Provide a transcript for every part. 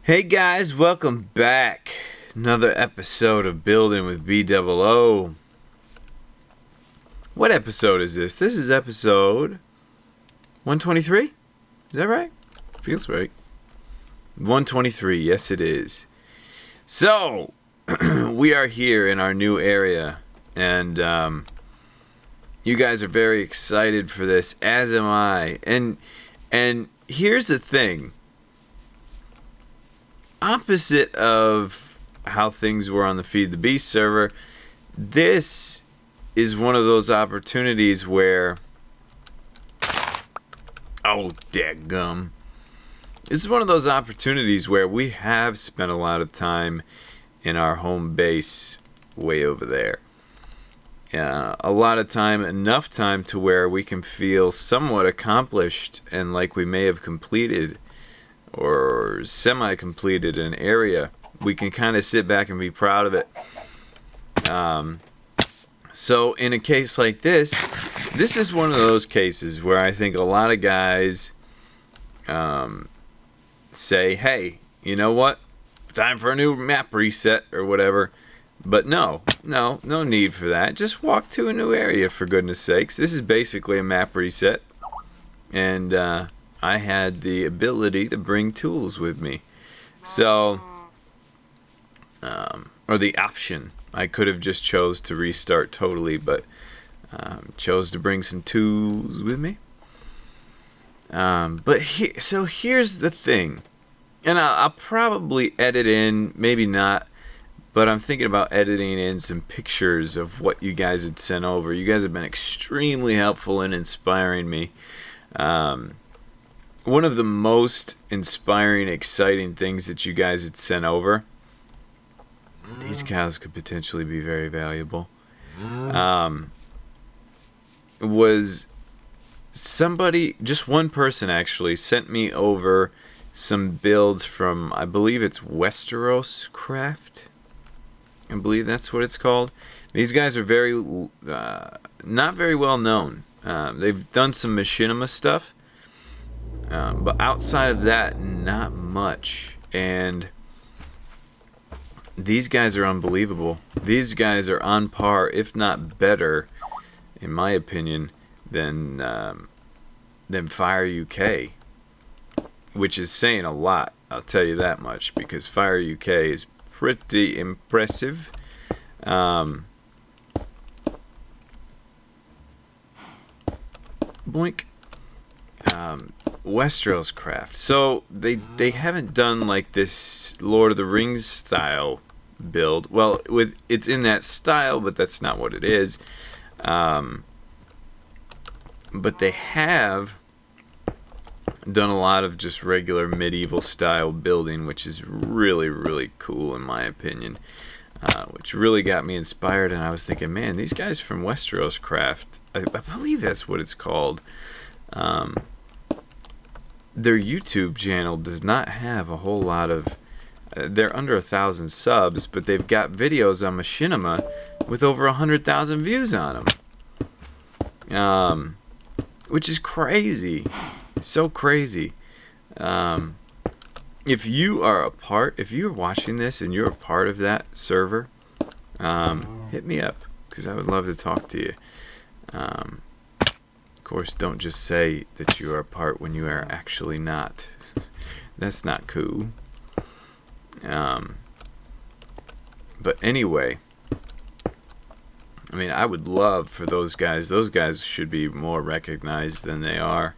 Hey guys, welcome back. Another episode of Building with BdoubleO. What episode is this? This is episode 123? Is that right? Feels right. 123, yes it is. So, we are here in our new area, and you guys are very excited for this, as am I. And here's the thing. Opposite of how things were on the Feed the Beast server, this is one of those opportunities where, oh dadgum, this is one of those opportunities where we have spent a lot of time in our home base way over there. A lot of time, enough time to where we can feel somewhat accomplished and like we may have completed or semi-completed an area. We can kind of sit back and be proud of it. So in a case like this is one of those cases where I think a lot of guys say, hey, you know what? Time for a new map reset or whatever. But no need for that. Just walk to a new area, for goodness sakes. This is basically a map reset. And I had the ability to bring tools with me. So, or the option. I could have just chose to restart totally, but chose to bring some tools with me. So here's the thing. And I'll probably edit in, maybe not, but I'm thinking about editing in some pictures of what you guys had sent over. You guys have been extremely helpful in inspiring me. One of the most inspiring, exciting things that you guys had sent over, these cows could potentially be very valuable, was somebody, just one person actually, sent me over some builds from, I believe it's Westeros Craft. I believe that's what it's called. These guys are very, not very well known. They've done some machinima stuff. But outside of that, not much. And these guys are unbelievable. These guys are on par, if not better, in my opinion, than Fire UK, which is saying a lot. I'll tell you that much, because Fire UK is pretty impressive. Boink. Westeros Craft. So they haven't done like this Lord of the Rings style build. Well, it's in that style, but that's not what it is. But they have done a lot of just regular medieval style building, which is really, really cool in my opinion. Which really got me inspired, and I was thinking, man, these guys from Westeros Craft, I believe that's what it's called. Their YouTube channel does not have a whole lot of, they're under 1,000 subs, but they've got videos on machinima with over 100,000 views on them, which is crazy, so crazy. If you're watching this and you're a part of that server, hit me up, because I would love to talk to you. Of course, don't just say that you are a part when you are actually not. That's not cool. But anyway, I mean, I would love for those guys. Those guys should be more recognized than they are.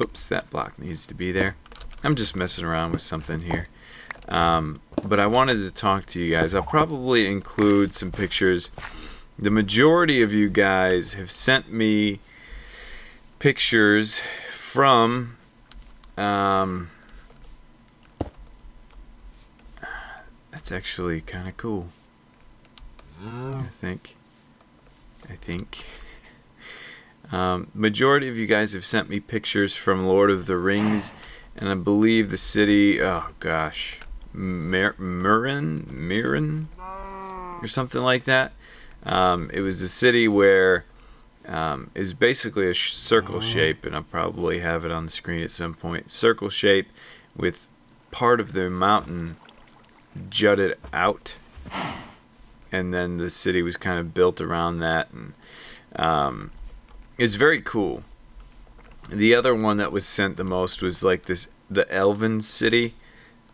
Oops, that block needs to be there. I'm just messing around with something here. But I wanted to talk to you guys. I'll probably include some pictures. The majority of you guys have sent me pictures from that's actually kind of cool. I think majority of you guys have sent me pictures from Lord of the Rings, and I believe the city, oh gosh, Mirren or something like that. It was a city where is basically a circle shape, and I'll probably have it on the screen at some point. Circle shape with part of the mountain jutted out, and then the city was kind of built around that, and it's very cool. The other one that was sent the most was like the Elven city,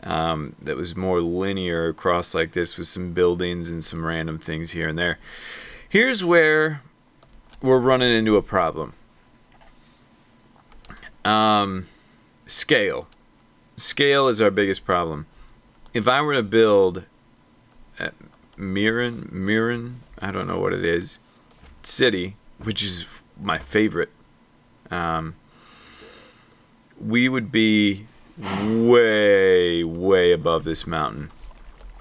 that was more linear across like this with some buildings and some random things here and there. Here's where we're running into a problem. Scale. Scale is our biggest problem. If I were to build at Mirren, I don't know what it is, city, which is my favorite, we would be way, way above this mountain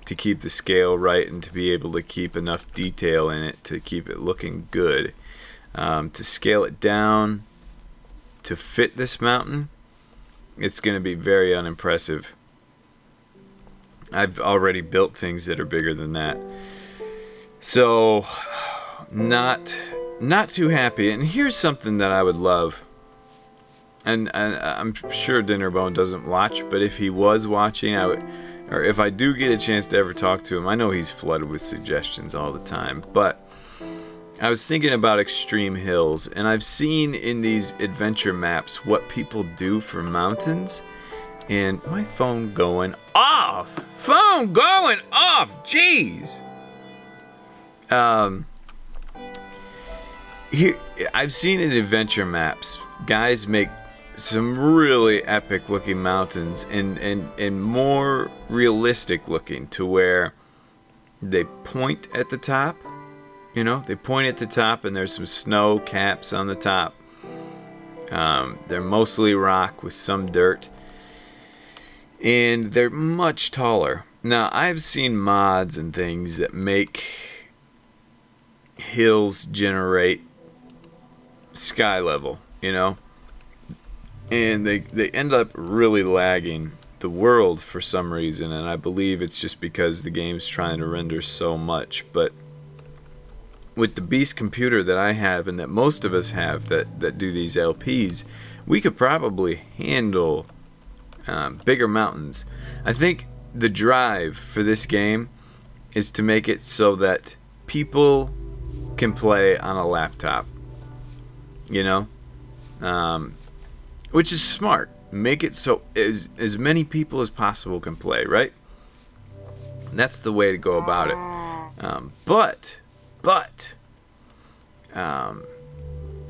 to keep the scale right and to be able to keep enough detail in it to keep it looking good. To scale it down to fit this mountain, it's going to be very unimpressive. I've already built things that are bigger than that. So, not too happy. And here's something that I would love. And I'm sure Dinnerbone doesn't watch, but if he was watching, or if I do get a chance to ever talk to him, I know he's flooded with suggestions all the time, but I was thinking about extreme hills, and I've seen in these adventure maps what people do for mountains, and my phone going off! Phone going off! Jeez! Here, I've seen in adventure maps, guys make some really epic looking mountains and more realistic looking, to where they point at the top. You know, they point at the top and there's some snow caps on the top. They're mostly rock with some dirt. And they're much taller. Now, I've seen mods and things that make hills generate sky level, you know? And they end up really lagging the world for some reason. And I believe it's just because the game's trying to render so much. But with the beast computer that I have, and that most of us have that do these LPs, we could probably handle bigger mountains. I think the drive for this game is to make it so that people can play on a laptop, you know, which is smart. Make it so as many people as possible can play, right? That's the way to go about it. But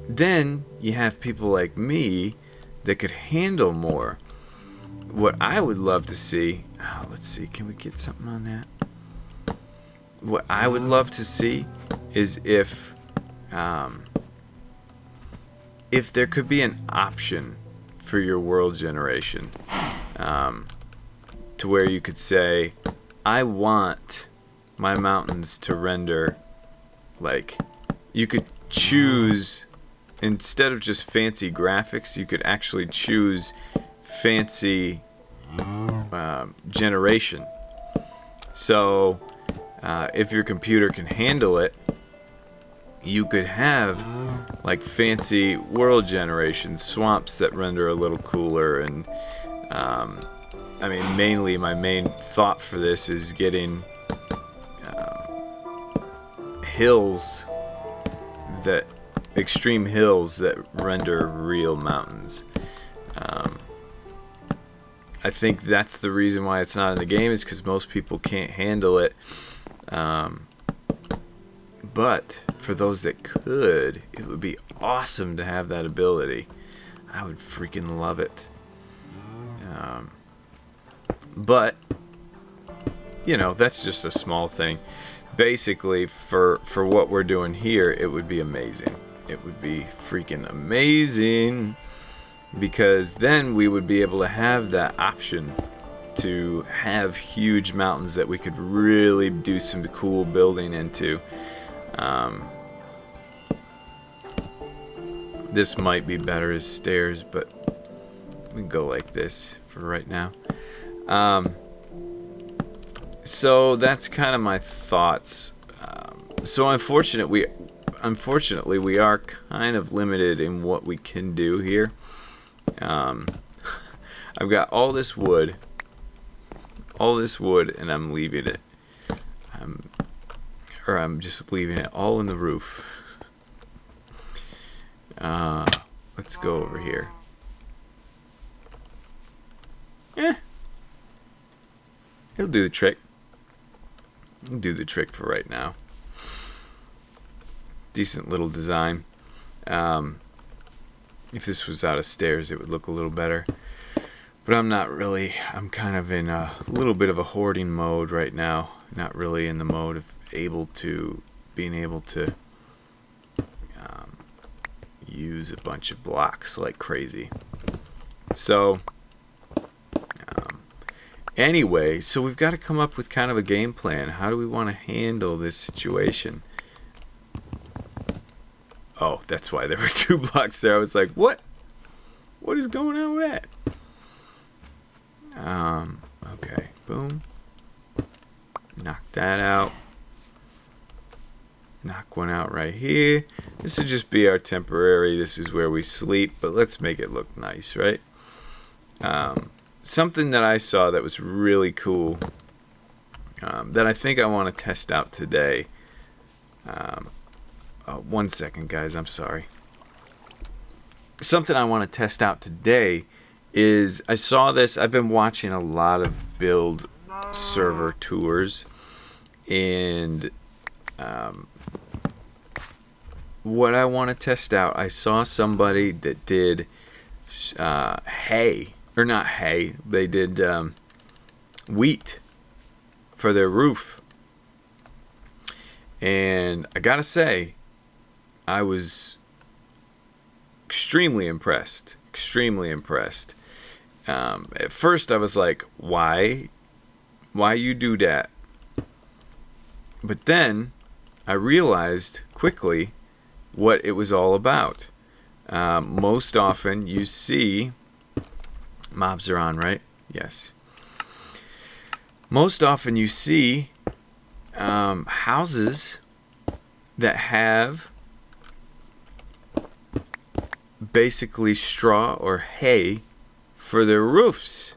then you have people like me that could handle more. What I would love to see, let's see, can we get something on that? What I would love to see is if there could be an option for your world generation, to where you could say, I want my mountains to render, like, you could choose, instead of just fancy graphics, you could actually choose fancy generation. So if your computer can handle it, you could have like fancy world generation, swamps that render a little cooler, and I mean, mainly my main thought for this is getting hills, that extreme hills that render real mountains. I think that's the reason why it's not in the game, is because most people can't handle it. But for those that could, it would be awesome to have that ability. I would freaking love it. But, you know, that's just a small thing. Basically, for what we're doing here, it would be amazing. It would be freaking amazing, because then we would be able to have that option to have huge mountains that we could really do some cool building into. This might be better as stairs, but we can go like this for right now. So that's kind of my thoughts. So unfortunately, we are kind of limited in what we can do here. I've got all this wood, all this wood and I'm leaving it. I'm just leaving it all in the roof. Let's go over here. He'll do the trick. He'll do the trick for right now. Decent little design. If this was out of stairs, it would look a little better. But I'm not really. I'm kind of in a little bit of a hoarding mode right now. Not really in the mode of being able to use a bunch of blocks like crazy. So anyway, so we've got to come up with kind of a game plan. How do we want to handle this situation? Oh, that's why there were 2 blocks there. I was like, what? What is going on with that? Okay, boom. Knock that out. Knock one out right here. This would just be our temporary. This is where we sleep, but let's make it look nice, right? Something that I saw that was really cool, that I think I want to test out today. 1 second, guys. I'm sorry. Something I want to test out today is I saw this. I've been watching a lot of build server tours, and what I want to test out, I saw somebody that did hay, or not hay, they did wheat for their roof. And I gotta say, I was extremely impressed. At first I was like, why you do that? But then I realized quickly what it was all about. Most often you see, mobs are on, right? Yes. Most often you see houses that have basically straw or hay for their roofs,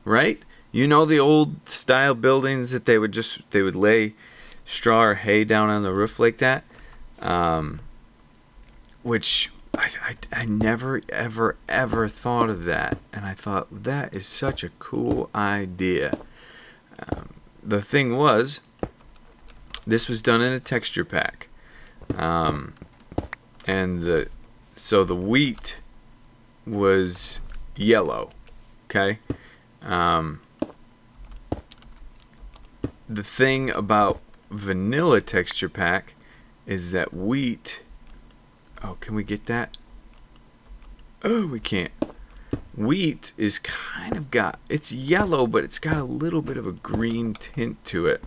right? You know, the old style buildings that they would lay straw or hay down on the roof like that, which I never ever thought of that, and I thought that is such a cool idea. The thing was, this was done in a texture pack, and so the wheat was yellow. Okay. The thing about vanilla texture pack is that wheat. Oh, can we get that? Oh, we can't. Wheat is kind of it's yellow, but it's got a little bit of a green tint to it.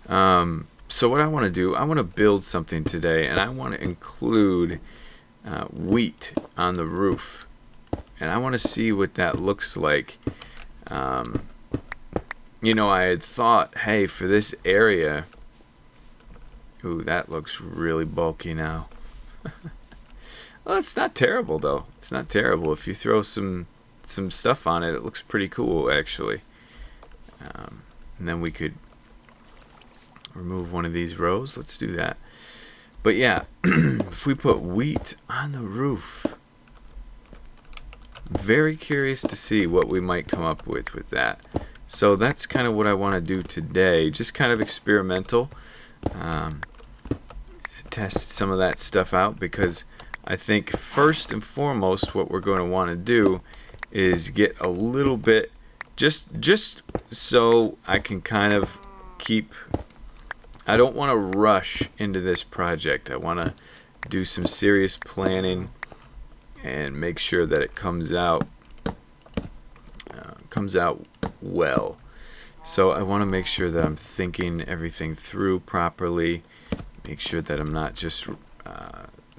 So what I want to do, I want to build something today, and I want to include wheat on the roof, and I want to see what that looks like. You know, I had thought, hey, for this area, ooh, that looks really bulky now. Well, it's not terrible though. It's not terrible. If you throw some stuff on it, it looks pretty cool actually. And then we could remove one of these rows. Let's do that. But yeah, if we put wheat on the roof, very curious to see what we might come up with that. So that's kind of what I want to do today. Just kind of experimental. Test some of that stuff out, because I think first and foremost what we're going to want to do is get a little bit, just so I can kind of keep, I don't want to rush into this project. I want to do some serious planning and make sure that it comes out well. So I want to make sure that I'm thinking everything through properly, make sure that I'm not just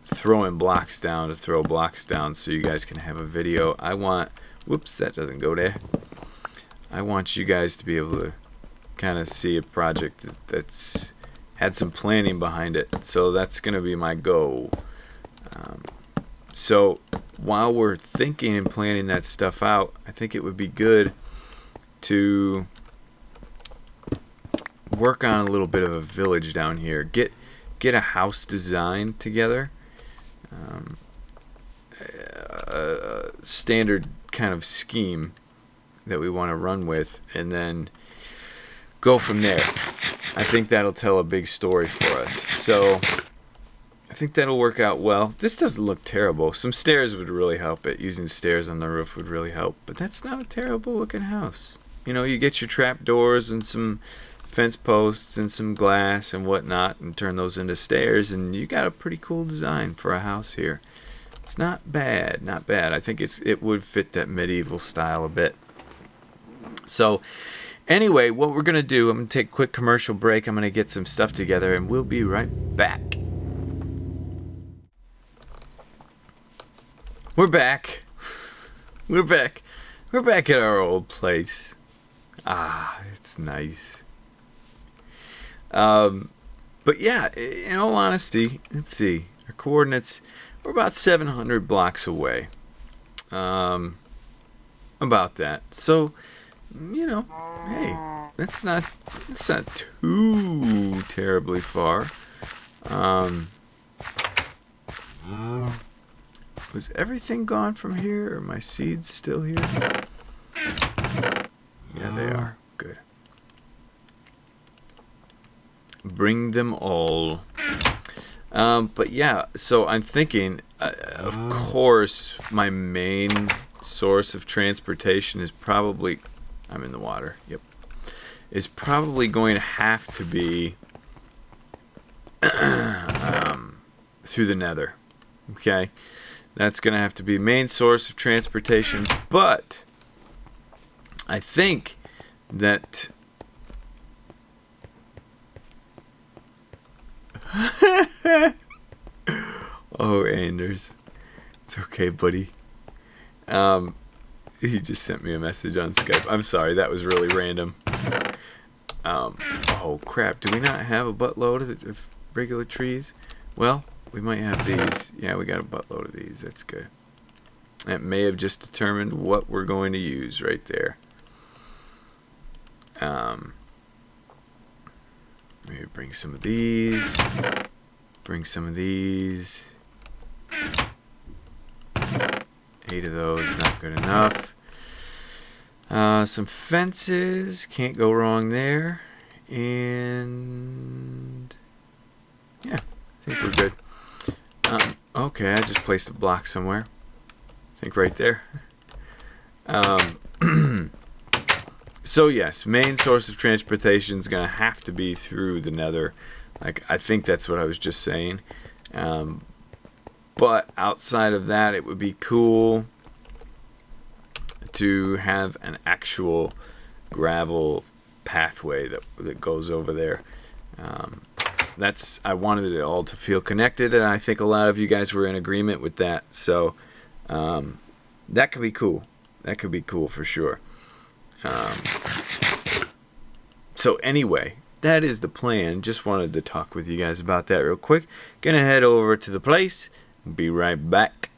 throwing blocks down to throw blocks down so you guys can have a video. I want, whoops, that doesn't go there. I want you guys to be able to kind of see a project that's had some planning behind it. So that's going to be my goal. So while we're thinking and planning that stuff out, I think it would be good to work on a little bit of a village down here. Get a house design together. A standard kind of scheme that we want to run with, and then go from there. I think that'll tell a big story for us. So I think that'll work out well. This doesn't look terrible. Some stairs would really help it. Using stairs on the roof would really help. But that's not a terrible looking house. You know, you get your trap doors and some fence posts and some glass and whatnot and turn those into stairs, and you got a pretty cool design for a house here. It's not bad, not bad. I think it would fit that medieval style a bit. So anyway, what we're going to do, I'm going to take a quick commercial break. I'm going to get some stuff together, and we'll be right back. We're back. We're back. We're back at our old place. Ah, it's nice. But yeah, in all honesty, let's see. Our coordinates, we're about 700 blocks away. About that. So, you know, hey, that's not too terribly far. Was everything gone from here? Or are my seeds still here? Yeah, they are. Good. Bring them all. But yeah, so I'm thinking, of course, my main source of transportation is probably, I'm in the water, yep, is probably going to have to be through the nether. Okay? That's going to have to be main source of transportation, but I think that oh, Anders, it's okay, buddy. He just sent me a message on Skype. I'm sorry, that was really random. Oh crap, do we not have a buttload of regular trees? Well, we might have these. Yeah, we got a buttload of these. That's good. That may have just determined what we're going to use right there. Maybe bring some of these. Bring some of these. 8 of those, not good enough. Some fences, can't go wrong there. And yeah, I think we're good. Okay, I just placed a block somewhere. I think right there. So yes, main source of transportation is going to have to be through the nether. Like, I think that's what I was just saying. But outside of that, it would be cool to have an actual gravel pathway that goes over there. I wanted it all to feel connected, and I think a lot of you guys were in agreement with that. So that could be cool. That could be cool for sure. So anyway, that is the plan. Just wanted to talk with you guys about that real quick. Gonna head over to the place. Be right back.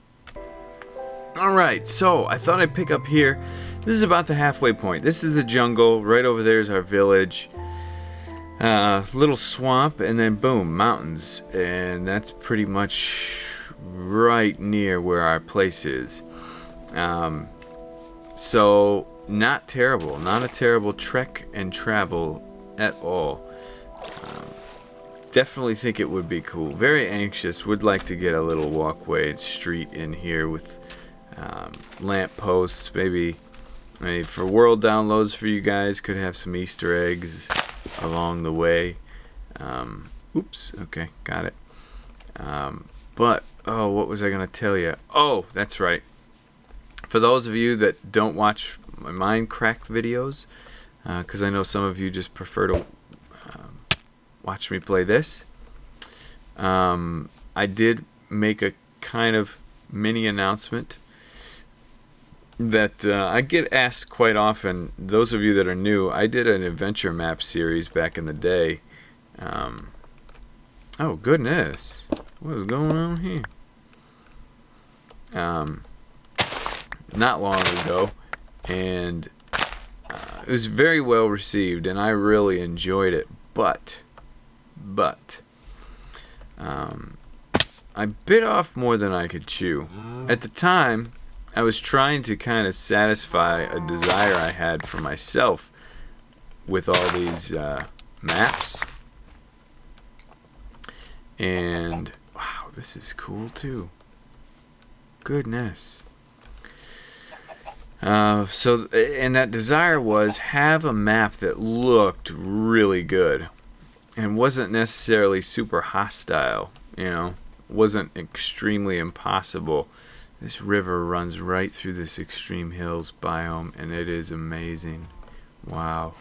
Alright, so I thought I'd pick up here. This is about the halfway point. This is the jungle. Right over there is our village. Little swamp, and then boom, mountains. And that's pretty much right near where our place is. So not terrible. Not a terrible trek and travel at all. Definitely think it would be cool. Very anxious. Would like to get a little walkway street in here with lamp posts. Maybe for world downloads for you guys, could have some Easter eggs along the way. Oops. Okay, got it. But oh, what was I gonna tell you? Oh, that's right. For those of you that don't watch my Minecraft videos, because I know some of you just prefer to watch me play this. I did make a kind of mini announcement that I get asked quite often. Those of you that are new, I did an adventure map series back in the day. Oh goodness, what is going on here? Not long ago, and it was very well received, and I really enjoyed it. But I bit off more than I could chew. At the time, I was trying to kind of satisfy a desire I had for myself with all these maps. And wow, this is cool too. Goodness. And that desire was have a map that looked really good and wasn't necessarily super hostile, wasn't extremely impossible. This river runs right through this extreme hills biome, and it is amazing. Wow.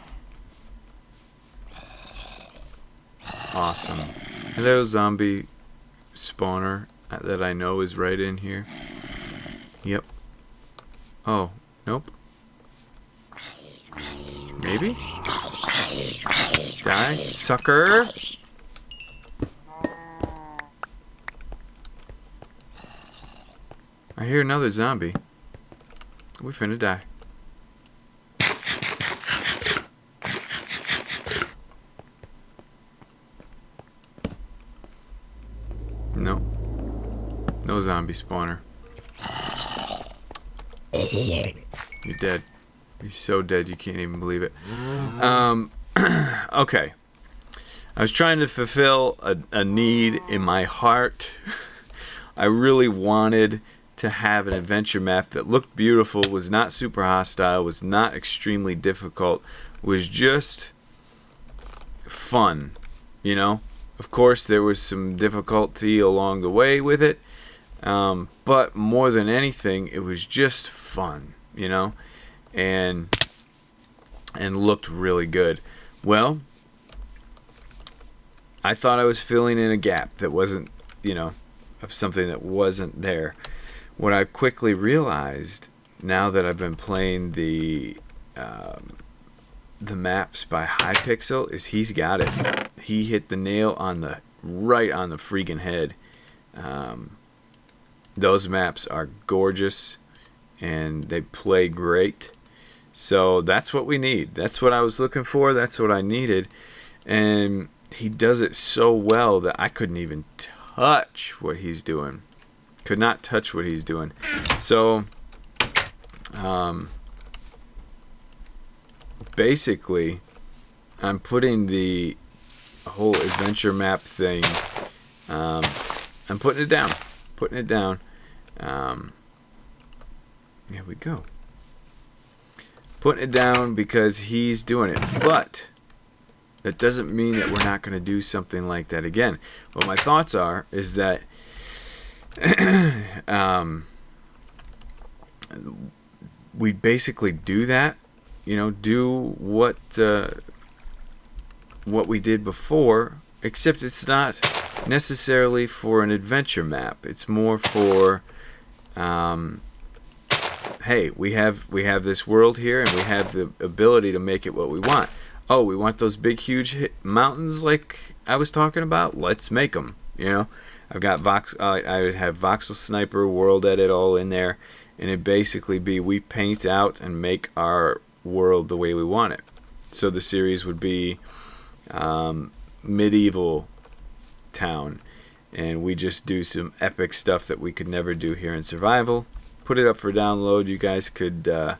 Awesome. Hello, zombie spawner that I know is right in here. Yep. Oh, nope. Maybe? Die, sucker! I hear another zombie. We finna die. No. No zombie spawner. You're dead. You're so dead you can't even believe it. Okay. I was trying to fulfill a need in my heart. I really wanted to have an adventure map that looked beautiful, was not super hostile, was not extremely difficult, was just fun, Of course, there was some difficulty along the way with it, but more than anything, it was just fun, and looked really good. Well, I thought I was filling in a gap that wasn't, of something that wasn't there. What I quickly realized, now that I've been playing the maps by Hypixel, is he's got it. He hit the nail right on the freaking head. Those maps are gorgeous, and they play great. So that's what we need. That's what I was looking for. That's what I needed. And he does it so well that I couldn't even touch what he's doing. Could not touch what he's doing. So, basically, I'm putting the whole adventure map thing, I'm putting it down. Here we go. Putting it down because he's doing it. But that doesn't mean that we're not going to do something like that again. What my thoughts is that we basically do that, do what we did before, except it's not necessarily for an adventure map. It's more for hey, we have this world here, and we have the ability to make it what we want. Oh, we want those big huge mountains like I was talking about? Let's make them, I've got I would have Voxel Sniper, World Edit all in there, and it'd basically be we paint out and make our world the way we want it. So the series would be medieval town, and we just do some epic stuff that we could never do here in survival. Put it up for download. You guys could do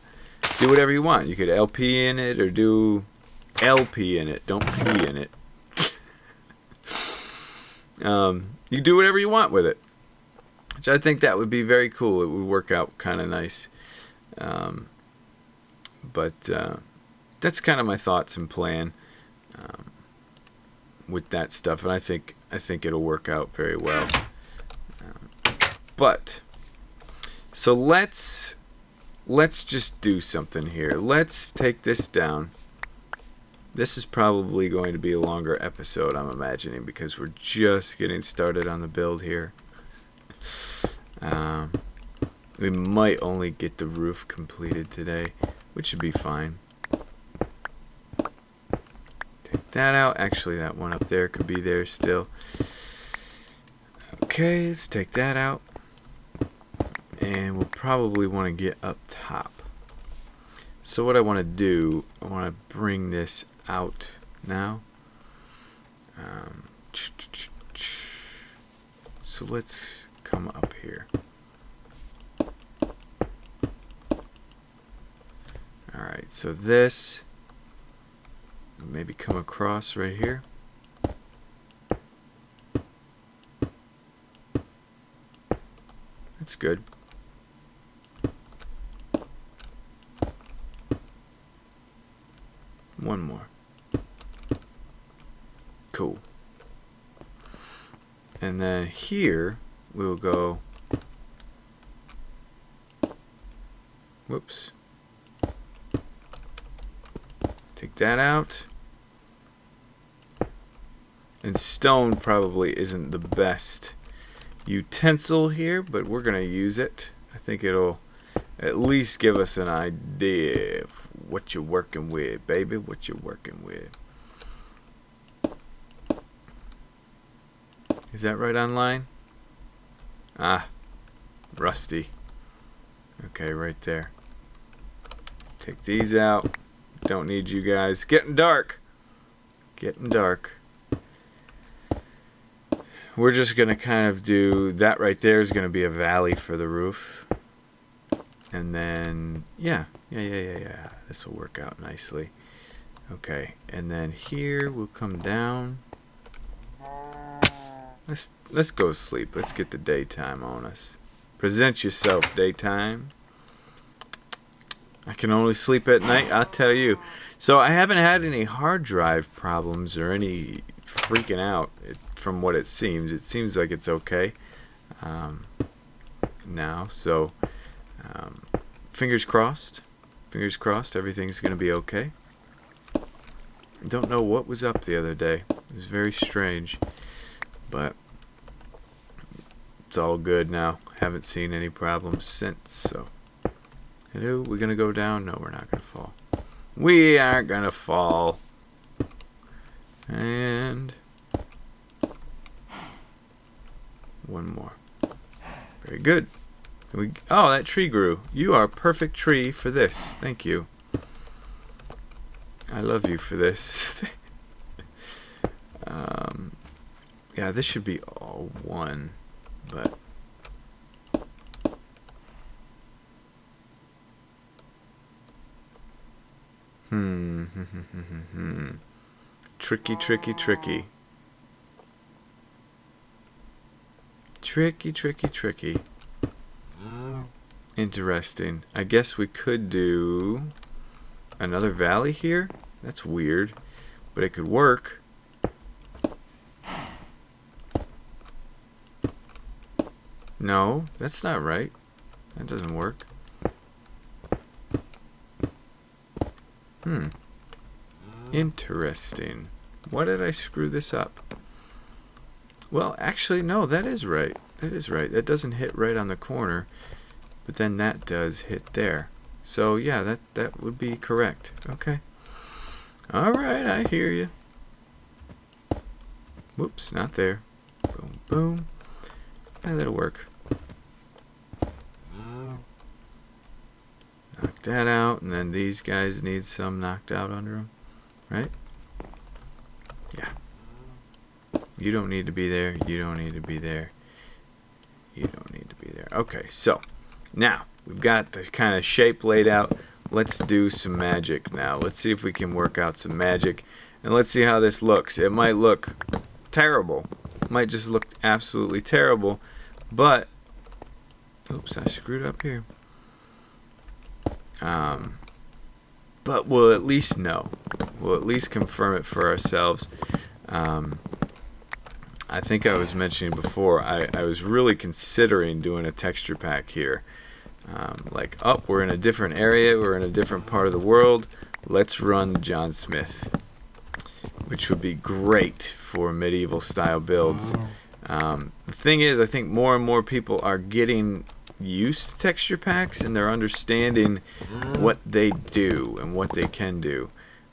whatever you want. You could LP in it or do LP in it. Don't P in it. You do whatever you want with it, which I think that would be very cool. It would work out kind of nice. But that's kind of my thoughts and plan with that stuff, and I think it'll work out very well. But so let's just do something here. Let's take this down. This is probably going to be a longer episode, I'm imagining, because we're just getting started on the build here. We might only get the roof completed today, which should be fine. Take that out. Actually, that one up there could be there still. Okay, let's take that out. And we'll probably want to get up top. So what I want to do, I want to bring this out now. So let's come up here. Alright, so this, maybe come across right here. That's good. One more. Cool. And then here we'll go, whoops, take that out. And stone probably isn't the best utensil here, but we're gonna use it. I think it'll at least give us an idea of what you're working with, baby, what you're working with. Is that right on line? Ah, rusty. Okay, right there. Take these out. Don't need you guys. Getting dark. Getting dark. We're just going to kind of do that right there is going to be a valley for the roof. And then, yeah. This will work out nicely. Okay, and then here we'll come down. Let's go sleep. Let's get the daytime on us. Present yourself, daytime. I can only sleep at night, I'll tell you. So I haven't had any hard drive problems or any freaking out from what it seems. It seems like it's okay now. So fingers crossed. Fingers crossed everything's going to be okay. I don't know what was up the other day. It was very strange. But it's all good now. Haven't seen any problems since. So, hello, we're gonna go down? No, we're not gonna fall. We aren't gonna fall. And one more. Very good. Oh, that tree grew. You are a perfect tree for this. Thank you. I love you for this. Yeah, this should be all one, but tricky. Interesting. I guess we could do another valley here. That's weird, but it could work. No, that's not right. That doesn't work. Interesting. Why did I screw this up? Well, actually, no, that is right. That is right. That doesn't hit right on the corner, but then that does hit there. So, yeah, that would be correct. Okay. All right, I hear you. Whoops, not there. Boom, boom. And that'll work. Knock that out, and then these guys need some knocked out under them, right? Yeah. You don't need to be there. You don't need to be there. You don't need to be there. Okay, so now we've got the kind of shape laid out. Let's do some magic now. Let's see if we can work out some magic, and let's see how this looks. It might look terrible. It might just look absolutely terrible, but oops, I screwed up here. But we'll at least know. We'll at least confirm it for ourselves. I think I was mentioning before, I was really considering doing a texture pack here. Like, we're in a different area, we're in a different part of the world. Let's run John Smith, which would be great for medieval style builds. The thing is, I think more and more people are getting used to texture packs and they're understanding what they do and what they can do.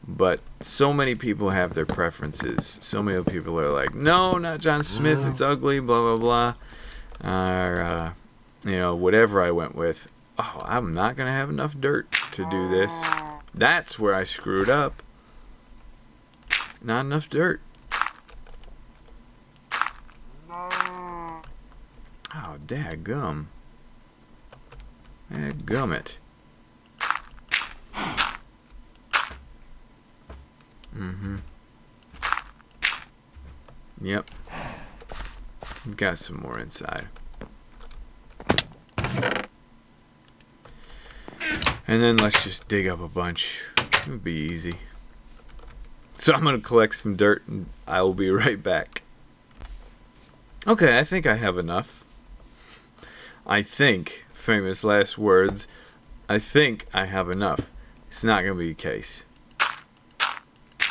But so many people have their preferences. So many people are like, no, not John Smith, it's ugly, blah, blah, blah. Or, whatever I went with. Oh, I'm not going to have enough dirt to do this. That's where I screwed up. Not enough dirt. Oh, dadgum. Dadgummit. Yep. We've got some more inside. And then let's just dig up a bunch. It'll be easy. So I'm going to collect some dirt and I will be right back. Okay, I think I have enough. I think, famous last words, I think I have enough. It's not going to be the case.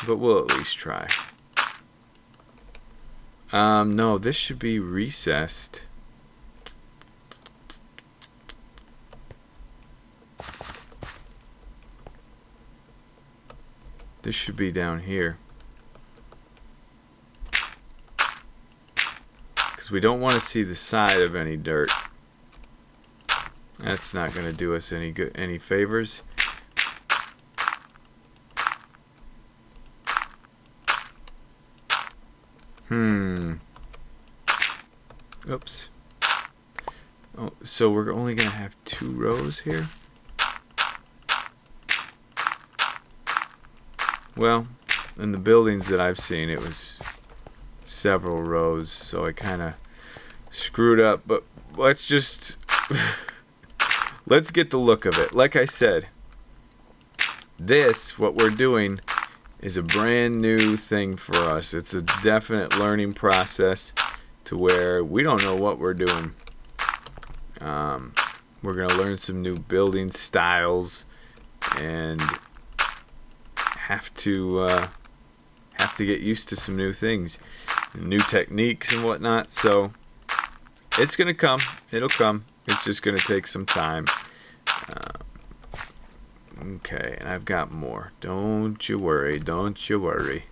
But we'll at least try. No, this should be recessed. This should be down here. Because we don't want to see the side of any dirt. That's not going to do us any favors. Oops. Oh, so we're only going to have 2 rows here? Well, in the buildings that I've seen, it was several rows, so I kind of screwed up. But let's just... let's get the look of it. Like I said, what we're doing, is a brand new thing for us. It's a definite learning process to where we don't know what we're doing. We're going to learn some new building styles and have to get used to some new things, new techniques and whatnot. So it's going to come. It'll come. It's just going to take some time. Okay, and I've got more. Don't you worry. Don't you worry.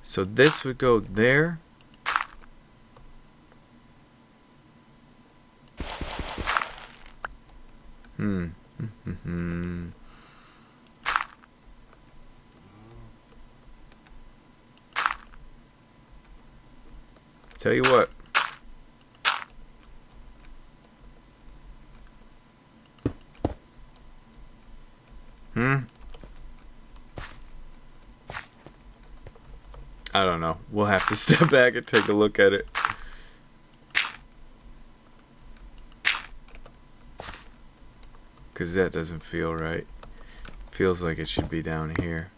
So this would go there. Tell you what. I don't know. We'll have to step back and take a look at it. Because that doesn't feel right. Feels like it should be down here.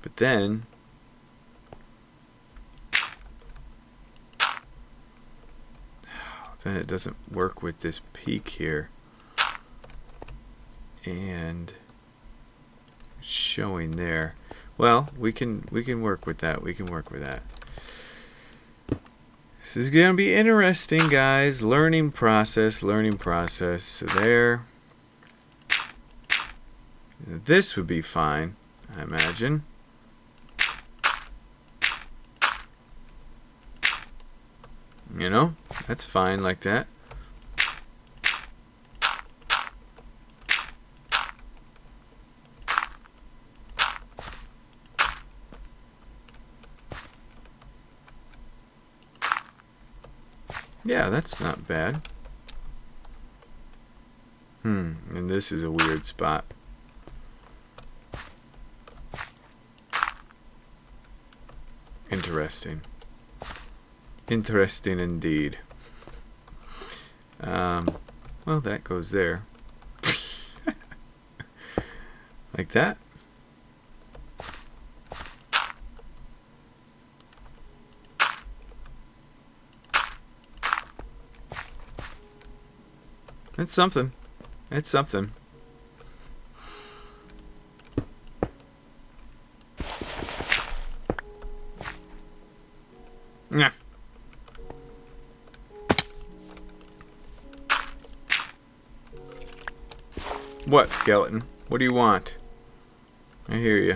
But then... then it doesn't work with this peak here. And... showing there. Well, we can work with that. We can work with that. This is gonna be interesting, guys. Learning process. So there. This would be fine, I imagine. You know, that's fine like that. Yeah, that's not bad. And this is a weird spot. Interesting. Interesting indeed. Well, that goes there. Like that. It's something. It's something. Yeah. What, skeleton? What do you want? I hear you.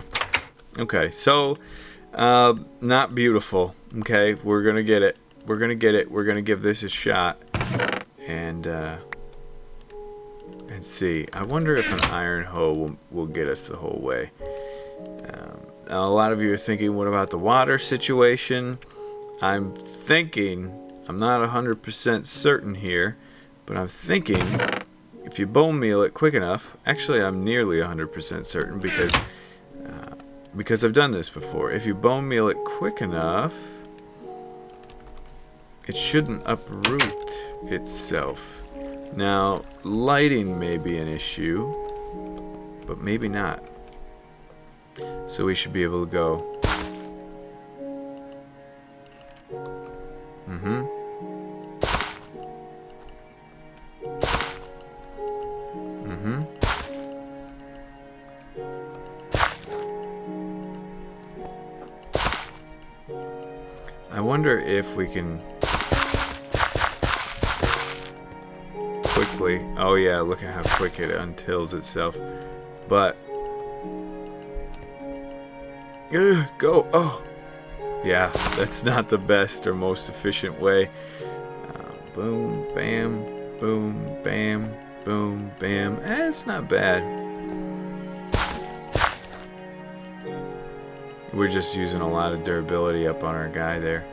Okay, so, not beautiful. Okay, we're gonna get it. we're gonna get it. We're gonna give this a shot, and see. I wonder if an iron hoe will get us the whole way. Now a lot of you are thinking, what about the water situation? I'm thinking, I'm not 100% certain here, but I'm thinking if you bone meal it quick enough, actually I'm nearly 100% certain because I've done this before. If you bone meal it quick enough, it shouldn't uproot itself. Now, lighting may be an issue, but maybe not. So we should be able to go. I wonder if we can quickly. Oh yeah, look at how quick it untills itself. But go. Oh yeah, that's not the best or most efficient way. Boom, bam, boom, bam, boom, bam. It's not bad. We're just using a lot of durability up on our guy there.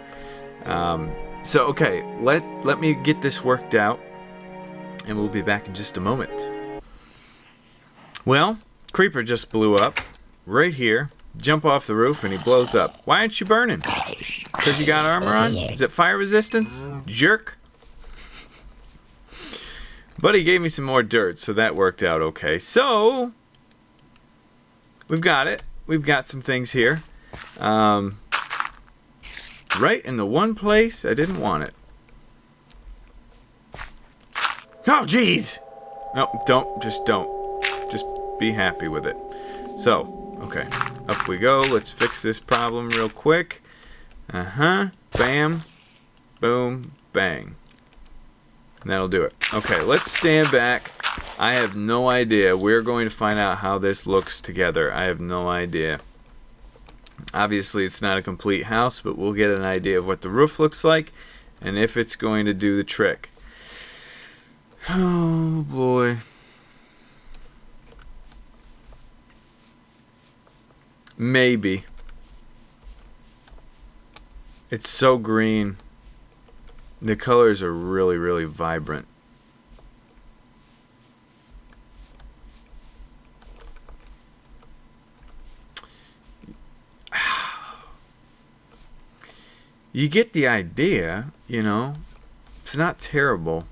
So okay, let me get this worked out, and we'll be back in just a moment. Well, creeper just blew up right here. Jump off the roof and he blows up. Why aren't you burning? Because you got armor on? Is it fire resistance? Jerk. But he gave me some more dirt, so that worked out okay. So we've got it. We've got some things here. Right in the one place I didn't want it. Oh, jeez! No, don't. Just be happy with it. So, okay. Up we go. Let's fix this problem real quick. Bam. Boom. Bang. And that'll do it. Okay, let's stand back. I have no idea. We're going to find out how this looks together. I have no idea. Obviously, it's not a complete house, but we'll get an idea of what the roof looks like and if it's going to do the trick. Oh, boy. Maybe. It's so green. The colors are really, really vibrant. You get the idea, you know. It's not terrible.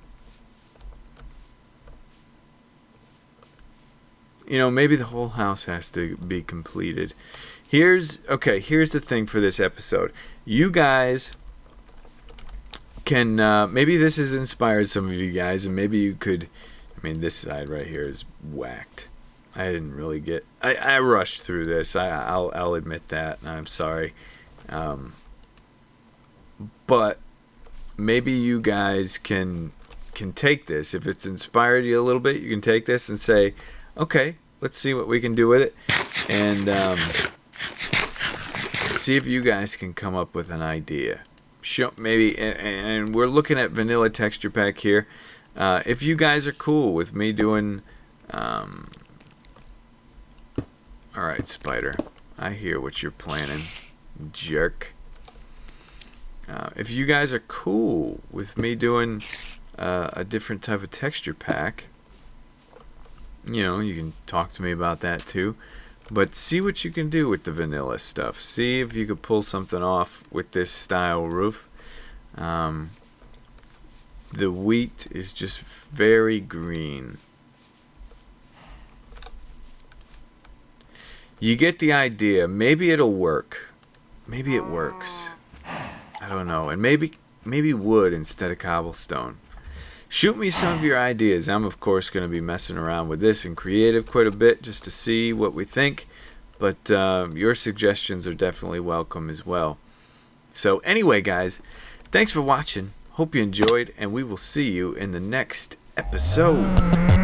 You know, maybe the whole house has to be completed. Here's the thing for this episode. You guys can, maybe this has inspired some of you guys, and maybe you could, I mean, this side right here is whacked. I didn't really get, I rushed through this. I'll admit that, and I'm sorry. But maybe you guys can take this. If it's inspired you a little bit, you can take this and say, okay, let's see what we can do with it, and see if you guys can come up with an idea. Maybe, and we're looking at vanilla texture pack here. If you guys are cool with me doing, all right, Spider, I hear what you're planning, jerk. If you guys are cool with me doing a different type of texture pack, you know, you can talk to me about that too. But see what you can do with the vanilla stuff. See if you could pull something off with this style roof. The wheat is just very green. You get the idea. Maybe it'll work. Maybe it works. I don't know. And maybe wood instead of cobblestone. Shoot me some of your ideas. I'm, of course, going to be messing around with this in creative quite a bit just to see what we think. But your suggestions are definitely welcome as well. So anyway, guys, thanks for watching. Hope you enjoyed, and we will see you in the next episode.